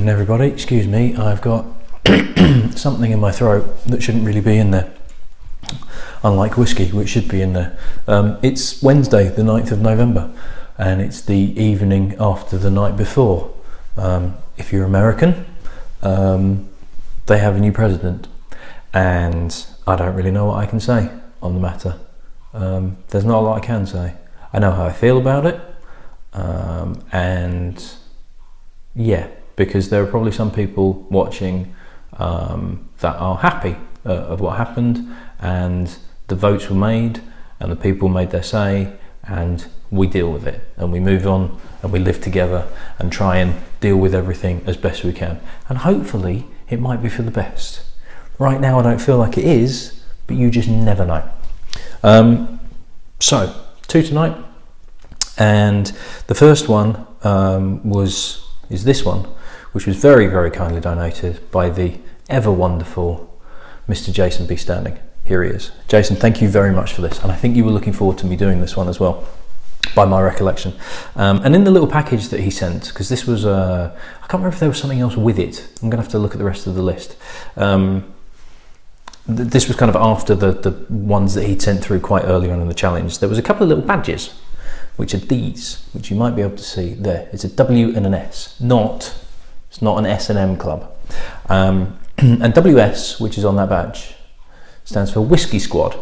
evening, everybody. Excuse me, I've got something in my throat that shouldn't really be in there. Unlike whiskey, which should be in there. It's Wednesday, the 9th of November, and it's the evening after the night before. If you're American, they have a new president, and I don't really know what I can say on the matter. There's not a lot I can say. I know how I feel about it, and yeah, because there are probably some people watching that are happy of what happened, and the votes were made, and the people made their say, and we deal with it, and we move on, and we live together, and try and deal with everything as best we can. And hopefully, it might be for the best. Right now, I don't feel like it is, but you just never know. So, 2 tonight, and the first one is this one, which was very, very kindly donated by the ever wonderful Mr. Jason B. Standing. Here he is. Jason, thank you very much for this, and I think you were looking forward to me doing this one as well, by my recollection. And in the little package that he sent, because this was, I can't remember if there was something else with it. I'm going to have to look at the rest of the list. This was kind of after the ones that he'd sent through quite early on in the challenge. There was a couple of little badges, which are these, which you might be able to see there. It's a W and an S, it's not an S&M club. And WS, which is on that badge, stands for Whiskey Squad,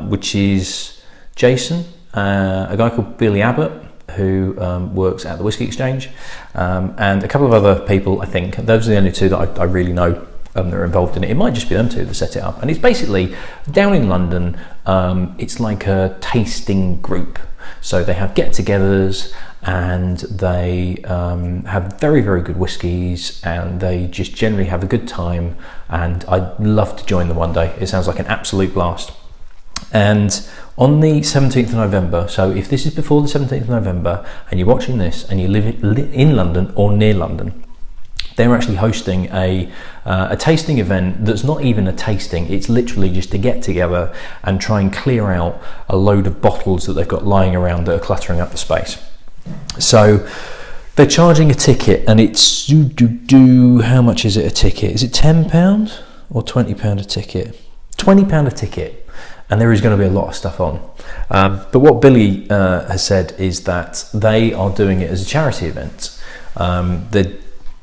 which is Jason, a guy called Billy Abbott, who works at the Whisky Exchange, and a couple of other people, I think. Those are the only two that I really know that are involved in it. It might just be them two that set it up. And it's basically, down in London, it's like a tasting group. So they have get-togethers, and they have very, very good whiskies, and they just generally have a good time, and I'd love to join them one day. It sounds like an absolute blast. And on the 17th of November, so if this is before the 17th of November, and you're watching this, and you live in London or near London, they're actually hosting a tasting event that's not even a tasting. It's literally just to get together and try and clear out a load of bottles that they've got lying around that are cluttering up the space. So they're charging a ticket, and it's how much is it a ticket? Is it £10 or £20 a ticket? £20 a ticket, and there is going to be a lot of stuff on. But what Billy has said is that they are doing it as a charity event. They're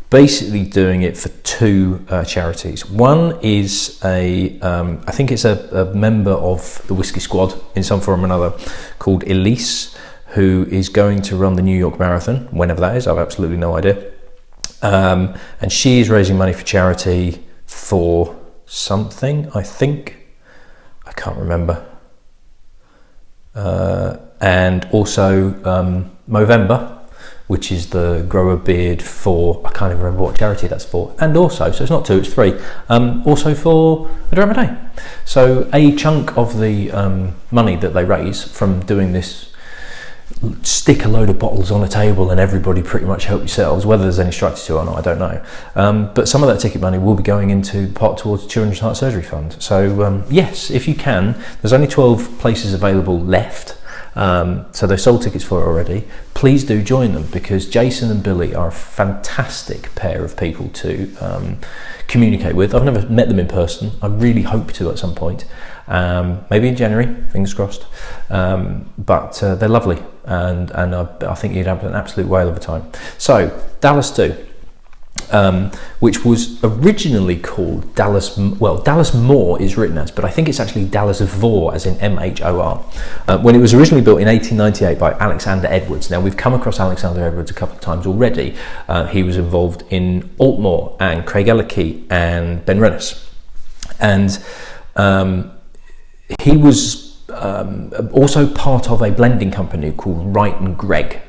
basically doing it for 2 charities. One is I think it's a member of the Whiskey Squad in some form or another, called Elise, who is going to run the New York Marathon, whenever that is. I've absolutely no idea. And she is raising money for charity for something, I think. I can't remember. And also Movember, which is the Grow a Beard for, I can't even remember what charity that's for. And also, so it's not 2, it's 3, also for a Dram A. So a chunk of the money that they raise from doing this, stick a load of bottles on a table and everybody pretty much help yourselves, whether there's any structure to it or not, I don't know. But some of that ticket money will be going into part towards the Children's Heart Surgery Fund. So yes, if you can, there's only 12 places available left. So they've sold tickets for it already. Please do join them, because Jason and Billy are a fantastic pair of people to communicate with. I've never met them in person. I really hope to at some point. Maybe in January, fingers crossed. But they're lovely, and I think you'd have an absolute whale of a time. So Dallas Dhu, which was originally called Dallas Moor is written as, but I think it's actually Dallas Dhu, as in MHOR. When it was originally built in 1898 by Alexander Edwards. Now, we've come across Alexander Edwards a couple of times already. He was involved in Altmore and Craig Ellerkey and Ben Rennes. And he was also part of a blending company called Wright and Gregg,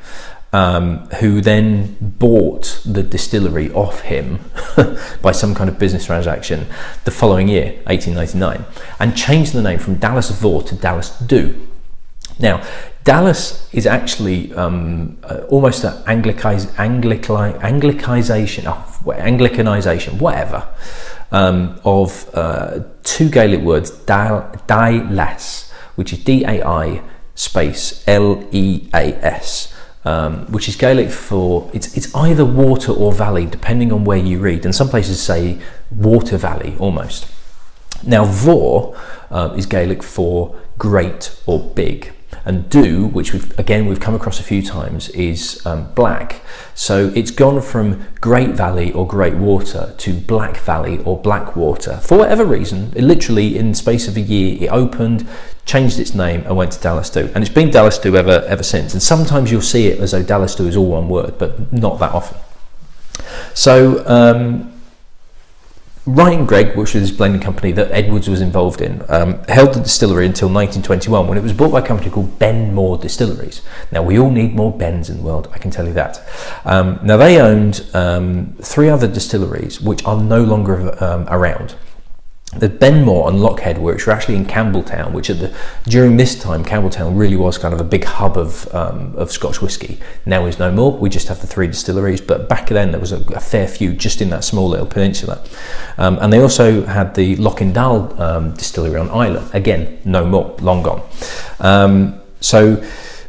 who then bought the distillery off him by some kind of business transaction the following year, 1899, and changed the name from Dallas Dhu to Dallas Dhu. Now, Dallas is actually almost an Anglicanization, whatever, of 2 Gaelic words, Dallas, which is D-A-I space L-E-A-S. which is Gaelic for, it's either water or valley, depending on where you read. And some places say water valley almost. Now, vor is Gaelic for great or big. And Dhu, which we've come across a few times, is black. So it's gone from Great Valley or Great Water to Black Valley or Black Water. For whatever reason, it literally in the space of a year, it opened, changed its name and went to Dallas Dhu. And it's been Dallas Dhu ever since. And sometimes you'll see it as though Dallas Dhu is all one word, but not that often. So Wright and Gregg, which was this blending company that Edwards was involved in, held the distillery until 1921, when it was bought by a company called Benmore Distilleries. Now, we all need more Bens in the world, I can tell you that. Now, they owned 3 other distilleries, which are no longer around. The Benmore and Lockhead, which were actually in Campbelltown, which during this time, Campbelltown really was kind of a big hub of Scotch whisky. Now is no more. We just have the 3 distilleries, but back then there was a fair few just in that small little peninsula. And they also had the Lochindal distillery on Islay. Again, no more, long gone. So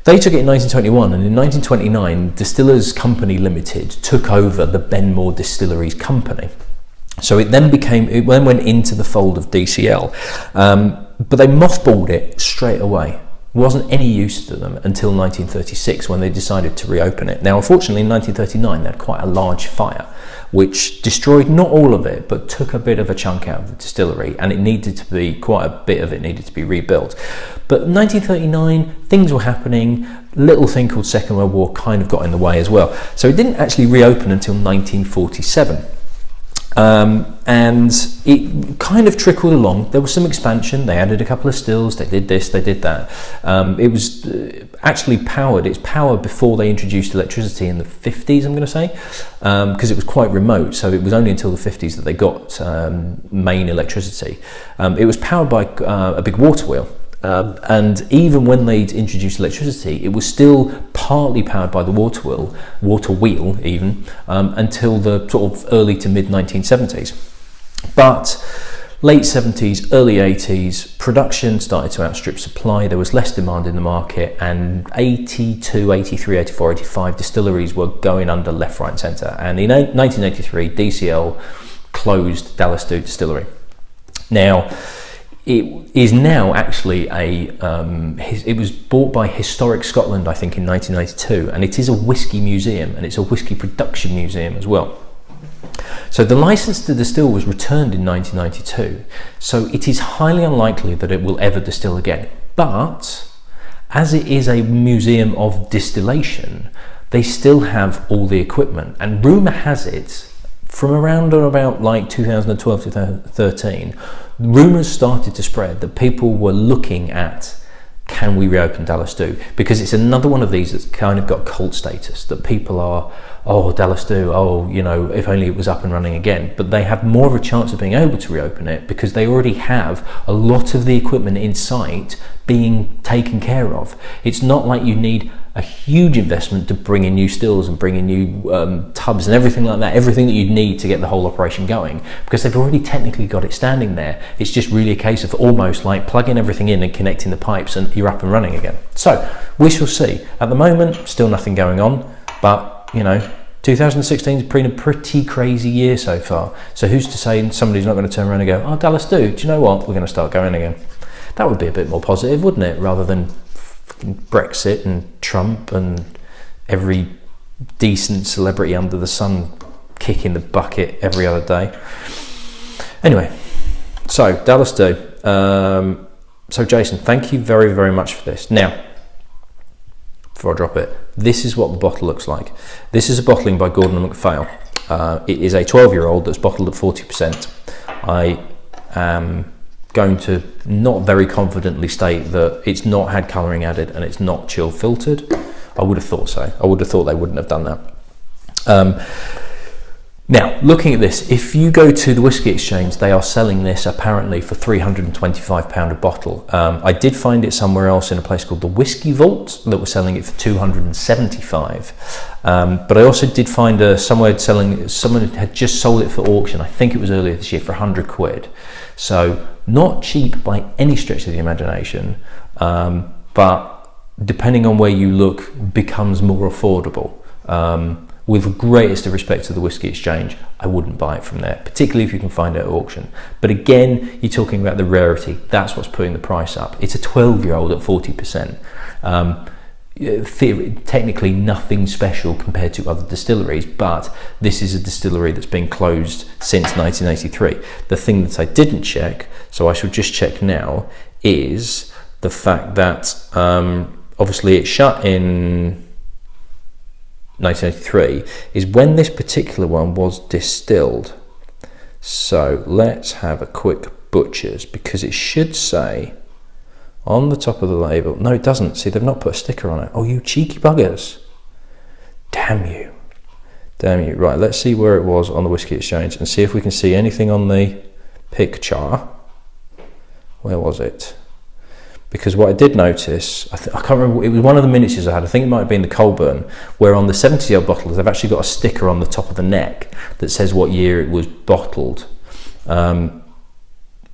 they took it in 1921, and in 1929, Distillers Company Limited took over the Benmore Distilleries Company. So it then went into the fold of DCL, but they mothballed it straight away. It wasn't any use to them until 1936, when they decided to reopen it. Now, unfortunately, in 1939, they had quite a large fire, which destroyed not all of it, but took a bit of a chunk out of the distillery, and quite a bit of it needed to be rebuilt. But 1939, things were happening. Little thing called Second World War kind of got in the way as well. So it didn't actually reopen until 1947. And it kind of trickled along. There was some expansion. They added a couple of stills. They did this, they did that. It was actually powered. It's powered before they introduced electricity in the 50s, I'm going to say, because it was quite remote. So it was only until the 50s that they got main electricity. It was powered by a big water wheel. And even when they'd introduced electricity, it was still partly powered by the water wheel even, until the sort of early to mid 1970s. But late 70s, early 80s, production started to outstrip supply. There was less demand in the market, and 82, 83, 84, 85 distilleries were going under left, right and centre. And in 1983, DCL closed Dallas Dhu Distillery. Now, it is now actually it was bought by Historic Scotland, I think, in 1992, and it is a whisky museum, and it's a whisky production museum as well. So the license to distill was returned in 1992, so it is highly unlikely that it will ever distill again. But as it is a museum of distillation, they still have all the equipment, and rumour has it, from around about like 2012, 2013, rumours started to spread that people were looking at, can we reopen Dallas Dhu? Because it's another one of these that's kind of got cult status, that people are, oh, Dallas Dhu, oh, you know, if only it was up and running again. But they have more of a chance of being able to reopen it because they already have a lot of the equipment in sight being taken care of. It's not like you need a huge investment to bring in new stills and bring in new tubs and everything like that, everything that you'd need to get the whole operation going, because they've already technically got it standing there. It's just really a case of almost like plugging everything in and connecting the pipes and you're up and running again. So we shall see. At the moment, still nothing going on, but you know, 2016 has been a pretty crazy year so far. So who's to say somebody's not going to turn around and go, oh, Dallas Dhu, do you know what? We're going to start going again. That would be a bit more positive, wouldn't it? Rather than Brexit and Trump and every decent celebrity under the sun kicking the bucket every other day. Anyway, so Dallas Dhu. So Jason, thank you very, very much for this. Now, before I drop it, this is what the bottle looks like. This is a bottling by Gordon and MacPhail. It is a 12-year-old that's bottled at 40%. I am going to not very confidently state that it's not had colouring added and it's not chill filtered. I would have thought so. I would have thought they wouldn't have done that. Now, looking at this, if you go to the Whisky Exchange, they are selling this apparently for £325 a bottle. I did find it somewhere else in a place called the Whisky Vault that were selling it for £275. But I also did find someone had just sold it for auction. I think it was earlier this year for £100. So not cheap by any stretch of the imagination, but depending on where you look, becomes more affordable. With the greatest of respect to the Whisky Exchange, I wouldn't buy it from there, particularly if you can find it at auction. But again, you're talking about the rarity. That's what's putting the price up. It's a 12-year-old at 40%. Technically nothing special compared to other distilleries, but this is a distillery that's been closed since 1983. The thing that I didn't check, so I should just check now, is the fact that obviously it shut in 1983, is when this particular one was distilled. So let's have a quick butcher's, because it should say on the top of the label. No, it doesn't. See, they've not put a sticker on it. Oh, you cheeky buggers. Damn you. Damn you. Right, let's see where it was on the Whisky Exchange and see if we can see anything on the picture. Where was it? Because what I did notice, I can't remember, it was one of the miniatures I had, I think it might have been the Colburn, where on the 70-year-old bottles, they've actually got a sticker on the top of the neck that says what year it was bottled.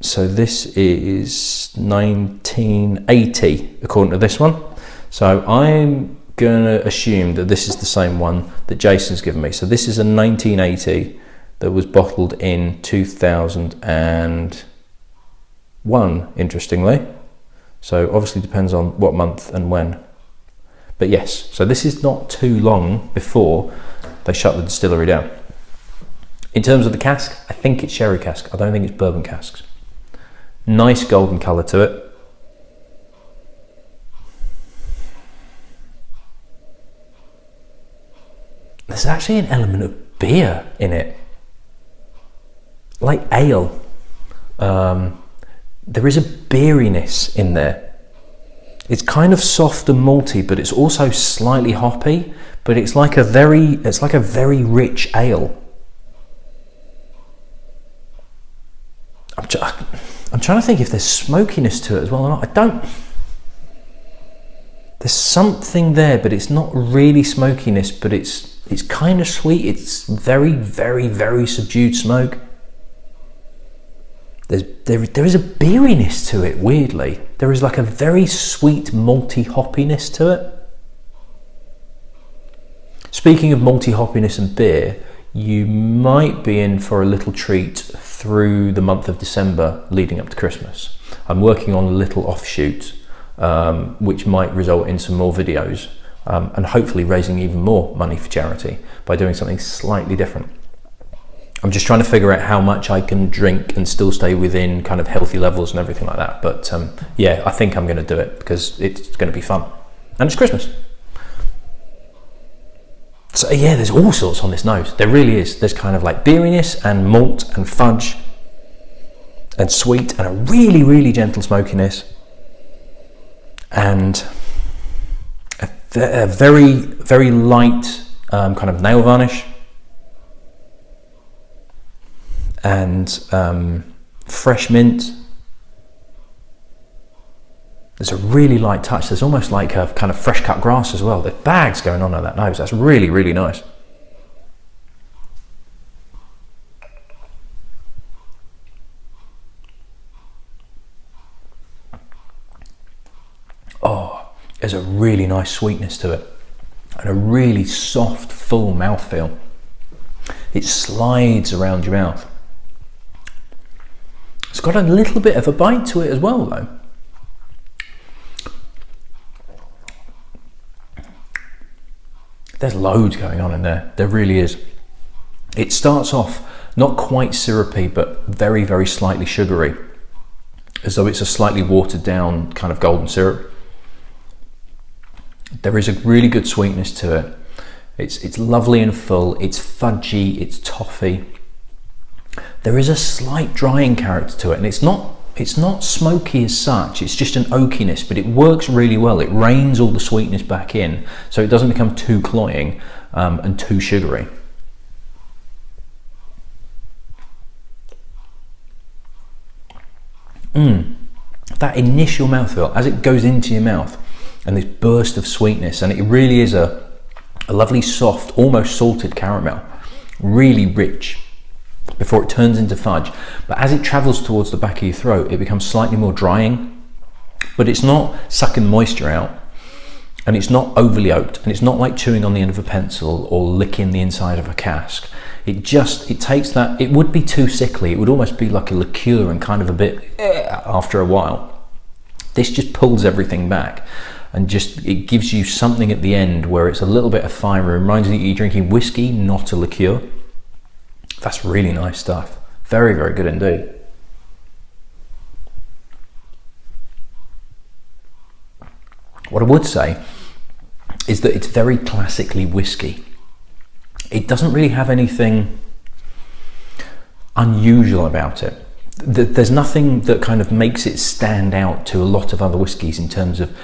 So this is 1980, according to this one. So I'm going to assume that this is the same one that Jason's given me. So this is a 1980 that was bottled in 2001, interestingly. So obviously depends on what month and when. But yes, so this is not too long before they shut the distillery down. In terms of the cask, I think it's sherry cask. I don't think it's bourbon casks. Nice golden colour to it. There's actually an element of beer in it. Like ale. There is a beeriness in there. It's kind of soft and malty, but it's also slightly hoppy, but it's like a very rich ale. I'm trying to think if there's smokiness to it as well or not. There's something there, but it's not really smokiness, but it's kind of sweet. It's very, very, very subdued smoke. There is a beeriness to it, weirdly. There is like a very sweet malty hoppiness to it. Speaking of malty hoppiness and beer, you might be in for a little treat through the month of December leading up to Christmas. I'm working on a little offshoot, which might result in some more videos and hopefully raising even more money for charity by doing something slightly different. I'm just trying to figure out how much I can drink and still stay within kind of healthy levels and everything like that. But yeah, I think I'm going to do it because it's going to be fun. And it's Christmas. So yeah, there's all sorts on this nose. There really is. There's kind of like beeriness and malt and fudge and sweet and a really, really gentle smokiness. And a very, very light kind of nail varnish. And fresh mint. There's a really light touch. There's almost like a kind of fresh cut grass as well. There's bags going on that nose. That's really, really nice. Oh, there's a really nice sweetness to it and a really soft, full mouthfeel. It slides around your mouth. It's got a little bit of a bite to it as well, though. There's loads going on in there. There really is. It starts off not quite syrupy, but very, very slightly sugary, as though it's a slightly watered down kind of golden syrup. There is a really good sweetness to it. It's lovely and full. It's fudgy. It's toffee. There is a slight drying character to it, and it's not smoky as such. It's just an oakiness, but it works really well. It reins all the sweetness back in, so it doesn't become too cloying and too sugary. That initial mouthfeel as it goes into your mouth, and this burst of sweetness, and it really is a lovely soft, almost salted caramel, really rich before it turns into fudge. But as it travels towards the back of your throat, it becomes slightly more drying, but it's not sucking moisture out. and it's not overly oaked, and it's not like chewing on the end of a pencil or licking the inside of a cask. It takes that, it would be too sickly, it would almost be like a liqueur and kind of a bit after a while. This just pulls everything back, and it gives you something at the end where it's a little bit of fibre. It reminds you that you're drinking whiskey, not a liqueur. That's really nice stuff. Very, very good indeed. What I would say is that it's very classically whiskey. It doesn't really have anything unusual about it. There's nothing that kind of makes it stand out to a lot of other whiskies in terms of,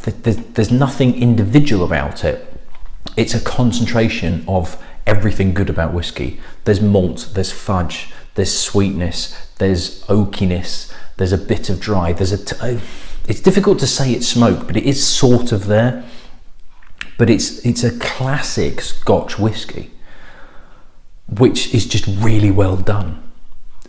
there's nothing individual about it. It's a concentration of everything good about whiskey. There's malt, there's fudge, there's sweetness, there's oakiness, there's a bit of dry, it's difficult to say it's smoke, but it is sort of there. But it's a classic Scotch whiskey, which is just really well done.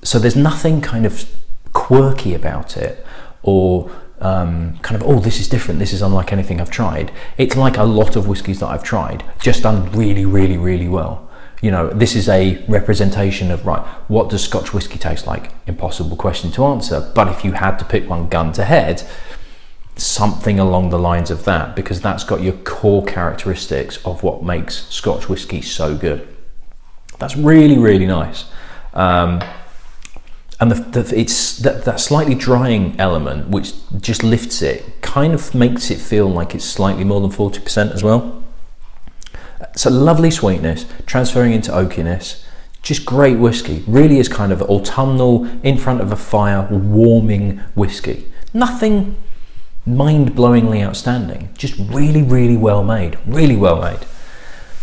So there's nothing kind of quirky about it, or kind of, oh, this is different, this is unlike anything I've tried. It's like a lot of whiskies that I've tried, just done really, really, really well. You know, this is a representation of, right, what does Scotch whiskey taste like? Impossible question to answer, but if you had to pick one gun to head, something along the lines of that, because that's got your core characteristics of what makes Scotch whiskey so good. That's really, really nice. And it's that slightly drying element, which just lifts it, kind of makes it feel like it's slightly more than 40% as well. So lovely sweetness, transferring into oakiness, just great whiskey. Really is kind of autumnal, in front of a fire, warming whiskey. Nothing mind-blowingly outstanding, just really, really well made, really well made.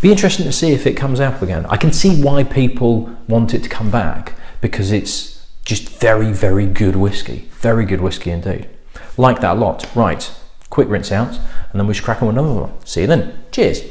Be interesting to see if it comes out again. I can see why people want it to come back, because it's just very, very good whiskey indeed. Like that a lot. Right, quick rinse out, and then we should crack on with another one. See you then. Cheers.